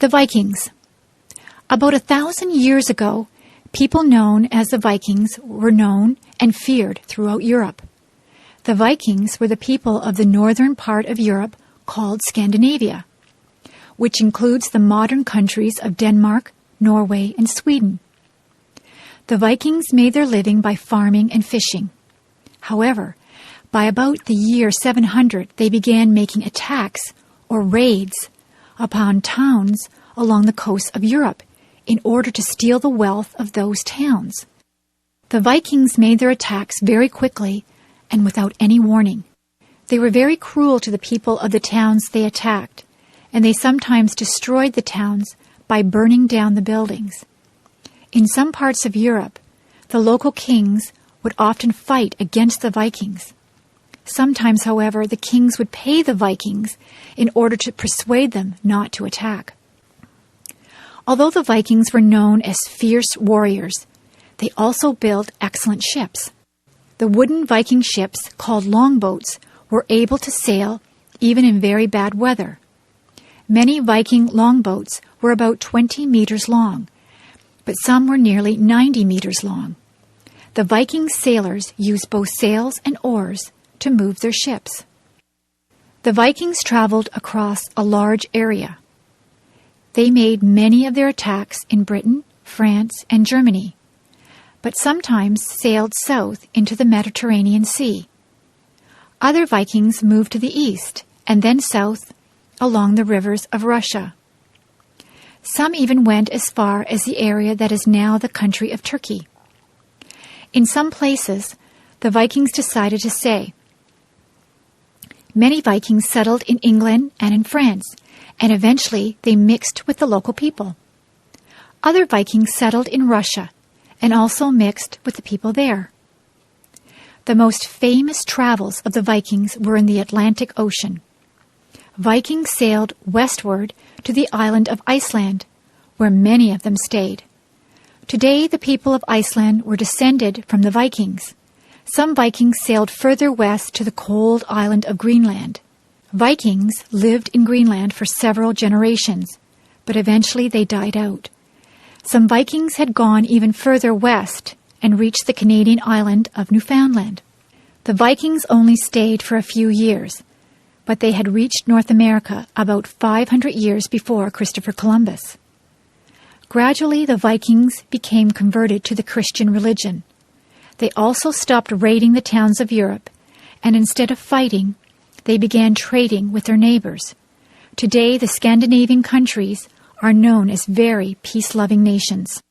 The Vikings. About 1,000 years ago, people known as the Vikings were known and feared throughout Europe. The Vikings were the people of the northern part of Europe called Scandinavia, which includes the modern countries of Denmark, Norway, and Sweden. The Vikings made their living by farming and fishing. However, by about the year 700, they began making attacks or raids upon towns along the coast of Europe in order to steal the wealth of those towns. The Vikings made their attacks very quickly and without any warning. They were very cruel to the people of the towns they attacked, and they sometimes destroyed the towns by burning down the buildings. In some parts of Europe, the local kings would often fight against the Vikings. Sometimes, however, the kings would pay the Vikings in order to persuade them not to attack. Although the Vikings were known as fierce warriors, they also built excellent ships. The wooden Viking ships, called longboats, were able to sail even in very bad weather. Many Viking longboats were about 20 meters long, but some were nearly 90 meters long. The Viking sailors used both sails and oars to move their ships. The Vikings traveled across a large area. They made many of their attacks in Britain, France, and Germany, but sometimes sailed south into the Mediterranean Sea. Other Vikings moved to the east and then south along the rivers of Russia. Some even went as far as the area that is now the country of Turkey. In some places, the Vikings decided to stay. Many Vikings settled in England and in France, and eventually they mixed with the local people. Other Vikings settled in Russia and also mixed with the people there. The most famous travels of the Vikings were in the Atlantic Ocean. Vikings sailed westward to the island of Iceland, where many of them stayed. Today, the people of Iceland were descended from the Vikings. Some Vikings sailed further west to the cold island of Greenland. Vikings lived in Greenland for several generations, but eventually they died out. Some Vikings had gone even further west and reached the Canadian island of Newfoundland. The Vikings only stayed for a few years, but they had reached North America about 500 years before Christopher Columbus. Gradually, the Vikings became converted to the Christian religion. They also stopped raiding the towns of Europe, and instead of fighting, they began trading with their neighbors. Today, the Scandinavian countries are known as very peace-loving nations.